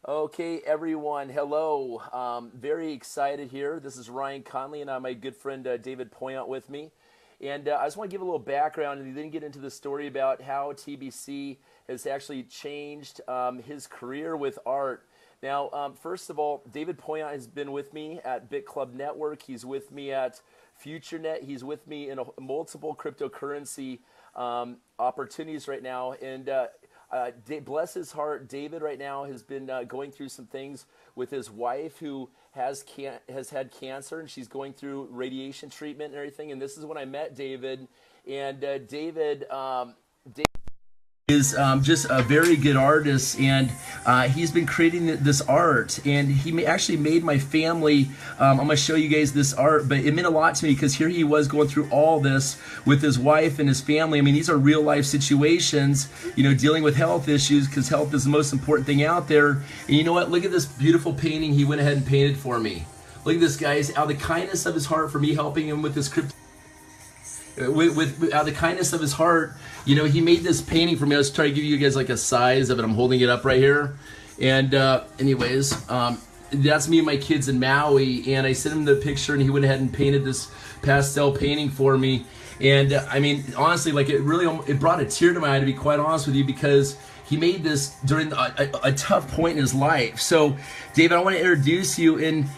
Okay, everyone, hello. Very excited here. This is Ryan Conley, and I have my good friend David Poyant with me. And I just want to give a little background and then get into the story about how TBC has actually changed his career with art. Now, first of all, David Poyant has been with me at Bit Club Network. He's with me at FutureNet. He's with me in multiple cryptocurrency opportunities right now. And bless his heart, David right now has been going through some things with his wife who has had cancer, and she's going through radiation treatment and everything. And this is when I met David. And David is just a very good artist, and he's been creating this art, and he actually made my family, I'm going to show you guys this art, but it meant a lot to me because here he was going through all this with his wife and his family. I mean, these are real life situations, you know, dealing with health issues, because health is the most important thing out there. And you know what, look at this beautiful painting he went ahead and painted for me. Look at this, guys, out of the kindness of his heart for me helping him with this crypto. Out of the kindness of his heart, you know, he made this painting for me. I was trying to give you guys like a size of it. I'm holding it up right here. And anyways, that's me and my kids in Maui. And I sent him the picture, and he went ahead and painted this pastel painting for me. And I mean, honestly, like it brought a tear to my eye, to be quite honest with you, because he made this during a tough point in his life. So, David, I want to introduce you, and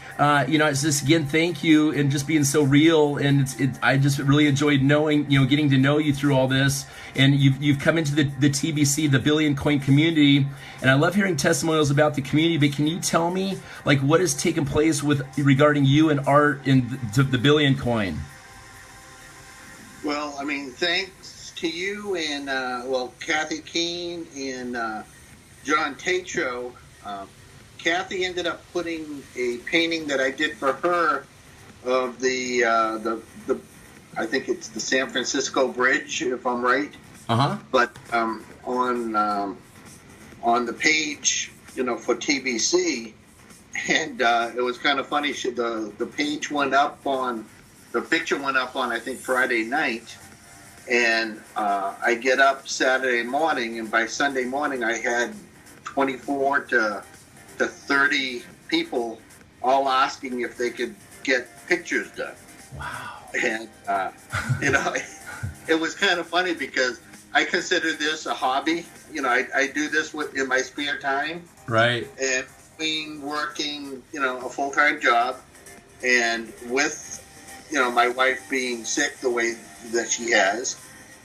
you know, it's just again, thank you, and just being so real. And I just really enjoyed knowing, you know, getting to know you through all this. And you've come into the TBC, the Billion Coin community, and I love hearing testimonials about the community. But can you tell me, like, what has taken place regarding you and art in the Billion Coin? Well, I mean, thanks to you and Kathy Keene and John Tatro. Kathy ended up putting a painting that I did for her of the I think it's the San Francisco Bridge, if I'm right. But on the page, you know, for TBC, and it was kind of funny. The page went up on. The picture went up on, I think, Friday night, and I get up Saturday morning, and by Sunday morning I had 24 to 30 people all asking if they could get pictures done. Wow. And, you know, it was kind of funny because I consider this a hobby. You know, I do this in my spare time. Right. And between working, you know, a full-time job and with, you know, my wife being sick the way that she has,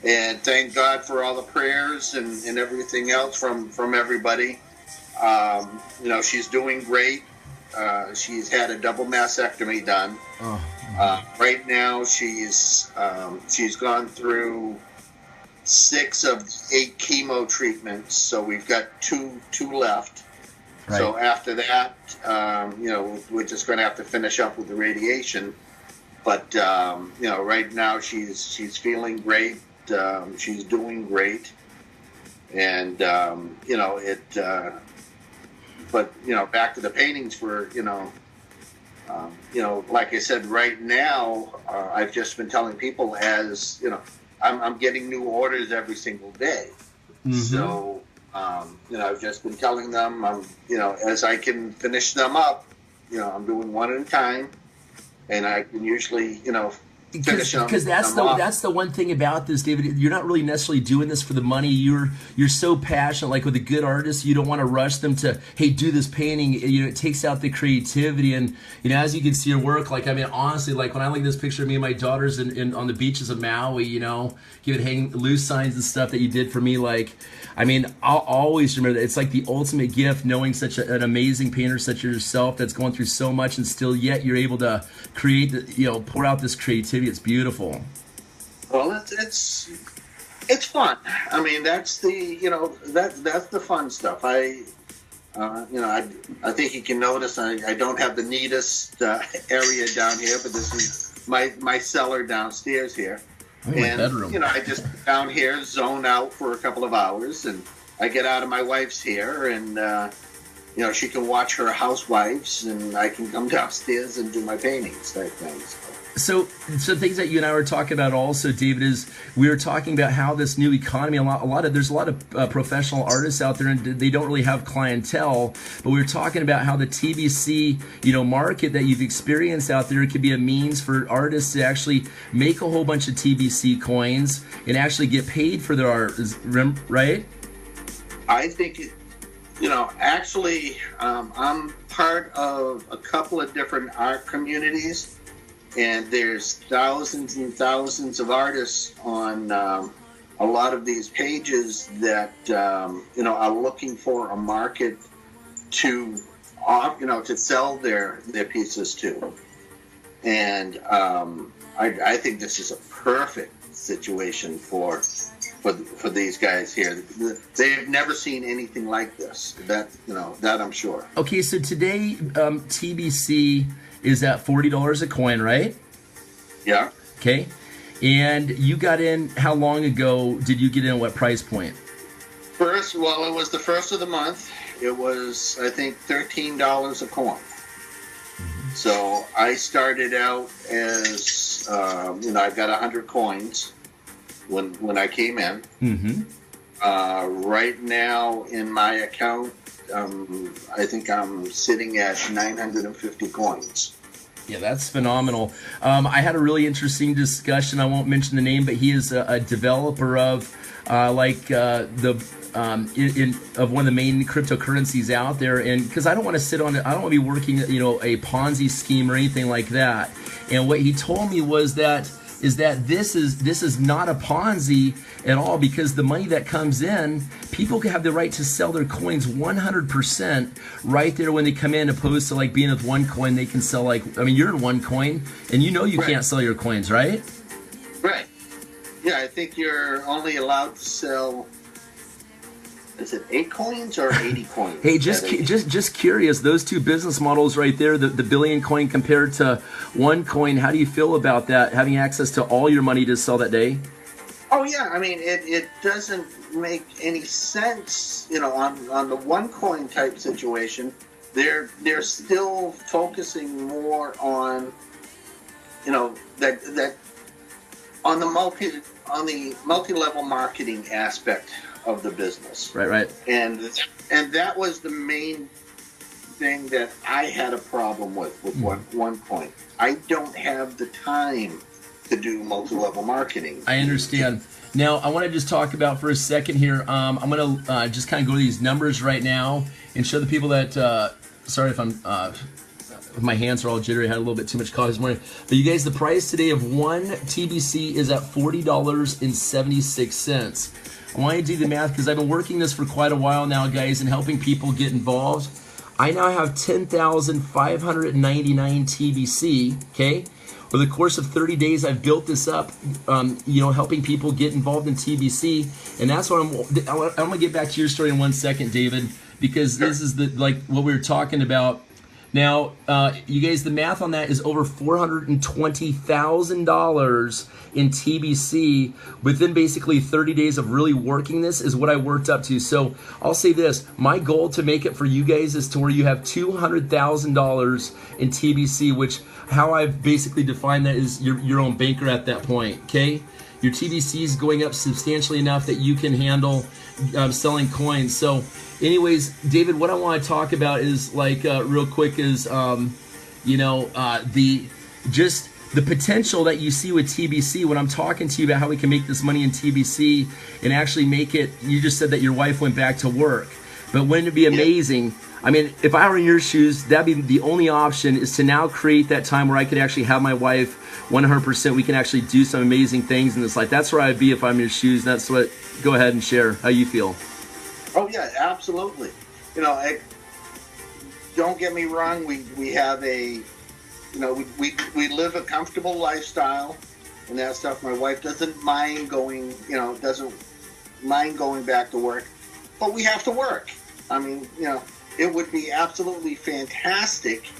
and thank God for all the prayers and everything else from everybody. You know, she's doing great. She's had a double mastectomy done. Right now, she's gone through 6 of the 8 chemo treatments, so we've got two left. Right. So after that, you know, we're just going to have to finish up with the radiation. But you know, right now she's feeling great. She's doing great, and you know it. But you know, back to the paintings for you know, like I said, right now I've just been telling people, as you know, I'm getting new orders every single day. Mm-hmm. So you know, I've just been telling them, you know, as I can finish them up, you know, I'm doing one at a time. And I can usually, you know, finish them. Because that's the one thing about this, David. You're not really necessarily doing this for the money. You're so passionate. Like with a good artist, you don't want to rush them to, hey, do this painting. You know, it takes out the creativity. And you know, as you can see your work, like I mean, honestly, like when I look at this picture of me and my daughters on the beaches of Maui, you know, even hang loose signs and stuff that you did for me, like. I mean, I'll always remember that. It's like the ultimate gift, knowing such an amazing painter such as yourself that's going through so much, and still yet you're able to create, you know, pour out this creativity. It's beautiful. Well, it's fun. I mean, that's the, you know, that's the fun stuff. You know, I think you can notice I don't have the neatest area down here, but this is my cellar downstairs here. And, bedroom. You know, I just down here zone out for a couple of hours, and I get out of my wife's here, and, she can watch her housewives, and I can come downstairs and do my paintings type things. So things that you and I were talking about also, David, is we were talking about how this new economy, there's a lot of professional artists out there, and they don't really have clientele. But we were talking about how the TBC, market that you've experienced out there could be a means for artists to actually make a whole bunch of TBC coins and actually get paid for their art, right? I think actually, I'm part of a couple of different art communities. And there's thousands and thousands of artists on a lot of these pages that are looking for a market to to sell their pieces to. And I think this is a perfect situation for these guys here. They've never seen anything like this. That I'm sure. Okay, so today TBC is at $40 a coin, right? Yeah. Okay. And you got in, how long ago did you get in, what price point? It was the first of the month. It was, I think, $13 a coin. Mm-hmm. So I started out as, I got 100 coins when I came in. Mm-hmm. Right now in my account, I think I'm sitting at 950 coins. Yeah, that's phenomenal. I had a really interesting discussion. I won't mention the name, but he is a developer of of one of the main cryptocurrencies out there. And because I don't want to sit on it, I don't want to be working, a Ponzi scheme or anything like that. And what he told me was that this is not a Ponzi at all, because the money that comes in, people have the right to sell their coins 100% right there when they come in, opposed to like being with one coin, they can sell you're in one coin and you right. Can't sell your coins, right? Right. Yeah, I think you're only allowed to sell, is it 8 coins or 80 coins? Hey, just curious, those two business models right there, the billion coin compared to one coin, how do you feel about that, having access to all your money to sell that day? Oh yeah, I mean it doesn't make any sense, on the one coin type situation. They're still focusing more on, that on the multi-level marketing aspect of the business. Right. And that was the main thing that I had a problem with one coin. I don't have the time to do multi-level marketing. I understand. Now, I want to just talk about for a second here. I'm going to just kind of go to these numbers right now and show the people that. Sorry if I'm. My hands are all jittery. I had a little bit too much coffee this morning. But you guys, the price today of one TBC is at $40.76. I want you to do the math because I've been working this for quite a while now, guys, and helping people get involved. I now have 10,599 TBC. Okay. Over the course of 30 days, I've built this up, helping people get involved in TBC. And that's what I'm going to get back to your story in 1 second, David, because this is what we were talking about. Now, you guys, the math on that is over $420,000 in TBC within basically 30 days of really working this is what I worked up to. So I'll say this, my goal to make it for you guys is to where you have $200,000 in TBC, which how I've basically defined that is your own banker at that point, okay? Your TBC is going up substantially enough that you can handle selling coins. So anyways, David, what I want to talk about is real quick is, the potential that you see with TBC when I'm talking to you about how we can make this money in TBC and actually make it. You just said that your wife went back to work, but wouldn't it be amazing? I mean, if I were in your shoes, that'd be the only option is to now create that time where I could actually have my wife 100%. We can actually do some amazing things in this life. That's where I'd be if I'm in your shoes. That's what, go ahead and share how you feel. Oh yeah, absolutely. Don't get me wrong. We have we live a comfortable lifestyle and that stuff. My wife doesn't mind going back to work, but we have to work. I mean, it would be absolutely fantastic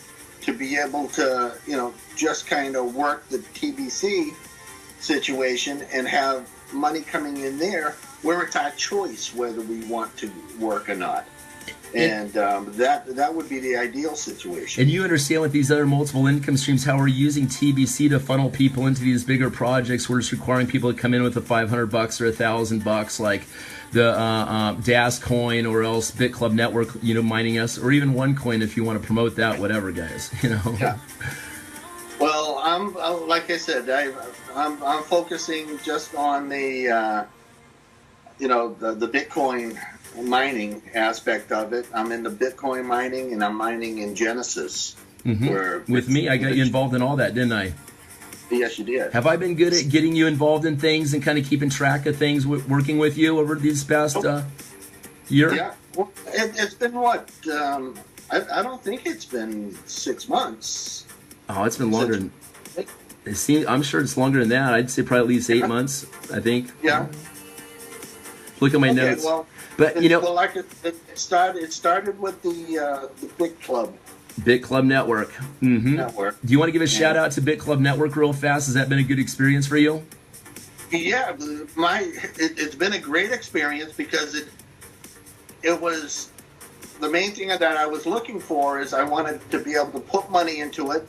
to be able to, just kind of work the TBC situation and have money coming in there where it's our choice whether we want to work or not. And that would be the ideal situation. And you understand with these other multiple income streams how we're using TBC to funnel people into these bigger projects. We're just requiring people to come in with a $500 or $1,000, like the DAS coin, or else Bit Club Network, you know, mining us, or even OneCoin if you want to promote that, whatever, guys. You know. Yeah. Well, I'm like I said, I'm focusing just on the the Bitcoin mining aspect of it. I'm into Bitcoin mining, and I'm mining in Genesis. Mm-hmm. With me, I got you involved in all that, didn't I? Yes, you did. Have I been good at getting you involved in things and kind of keeping track of things, working with you over these past year? Yeah. Well, it's been what? I don't think it's been 6 months. Oh, it's been longer than. I'm sure it's longer than that. I'd say probably at least 8 months, I think. Yeah. Look at my notes. Well, but you know, well, like it started with the Bit Club. Bit Club Network. Mm-hmm. Network. Do you want to give a shout out to Bit Club Network real fast? Has that been a good experience for you? Yeah, it's been a great experience because it was the main thing that I was looking for is I wanted to be able to put money into it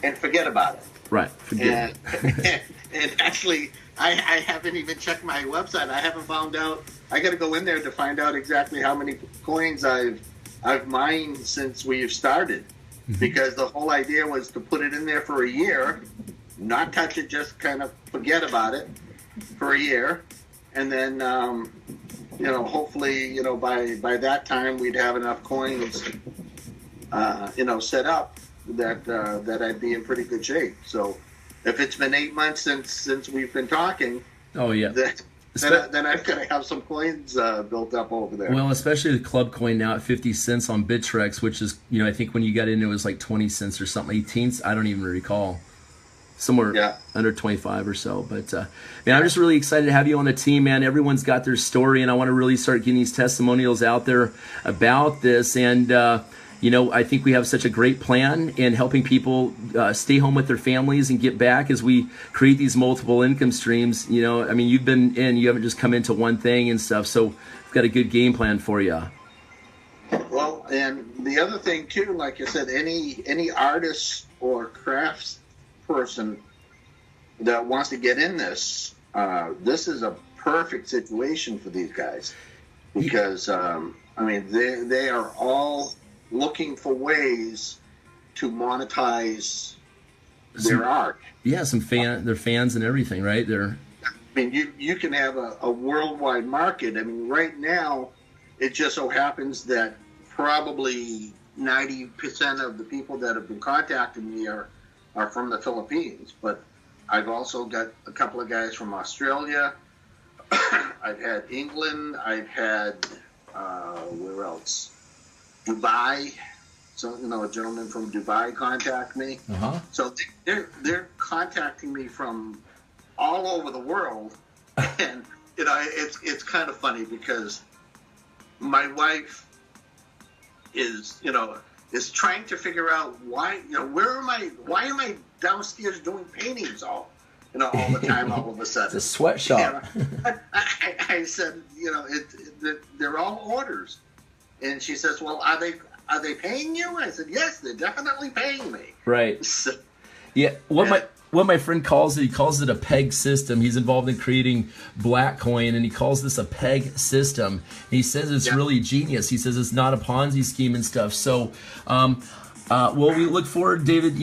and forget about it. Right. Forget it. And actually, I haven't even checked my website. I haven't found out. I got to go in there to find out exactly how many coins I've mined since we've started. Mm-hmm. Because the whole idea was to put it in there for a year, not touch it, just kind of forget about it for a year, and then hopefully by that time we'd have enough coins set up that I'd be in pretty good shape. So if it's been 8 months since we've been talking, oh yeah, then I've got to have some coins built up over there. Well, especially the club coin now at 50 cents on Bittrex, which is, I think when you got in it was like 20 cents or something, 18. I don't even recall. Somewhere under 25 or so. But man, I'm just really excited to have you on the team, man. Everyone's got their story, and I want to really start getting these testimonials out there about this. And I think we have such a great plan in helping people stay home with their families and get back as we create these multiple income streams. I mean, you've been in, you haven't just come into one thing and stuff. So we've got a good game plan for you. Well, and the other thing too, like I said, any artist or crafts person that wants to get in this, this is a perfect situation for these guys because they are all looking for ways to monetize their art. Yeah, they're fans and everything, right? You can have a worldwide market. I mean, right now it just so happens that probably 90% of the people that have been contacting me are from the Philippines, but I've also got a couple of guys from Australia. I've had England. I've had where else? Dubai. So a gentleman from Dubai contact me. Uh-huh. So they're contacting me from all over the world, and it's kind of funny because my wife is trying to figure out why why am I downstairs doing paintings all the time all of a sudden. It's a sweatshop. I said, they're all orders. And she says, well, are they paying you? I said, yes, they're definitely paying me. Right. Yeah. What my friend calls it, he calls it a peg system. He's involved in creating black coin, and he calls this a peg system. And he says it's really genius. He says it's not a Ponzi scheme and stuff. So, we look forward, David,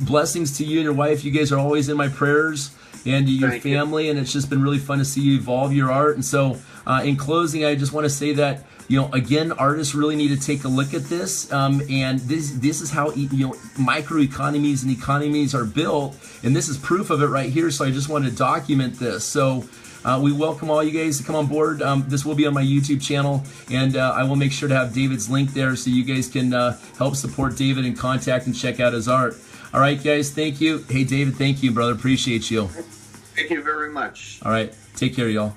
blessings to you and your wife. You guys are always in my prayers, and to your family, and it's just been really fun to see you evolve your art. And so, in closing, I just want to say that, again, artists really need to take a look at this, and this is how microeconomies and economies are built, and this is proof of it right here. So I just wanted to document this. So we welcome all you guys to come on board. This will be on my YouTube channel, and I will make sure to have David's link there so you guys can help support David and contact and check out his art. All right, guys, thank you. Hey, David, thank you, brother. Appreciate you. Thank you very much. All right, take care, y'all.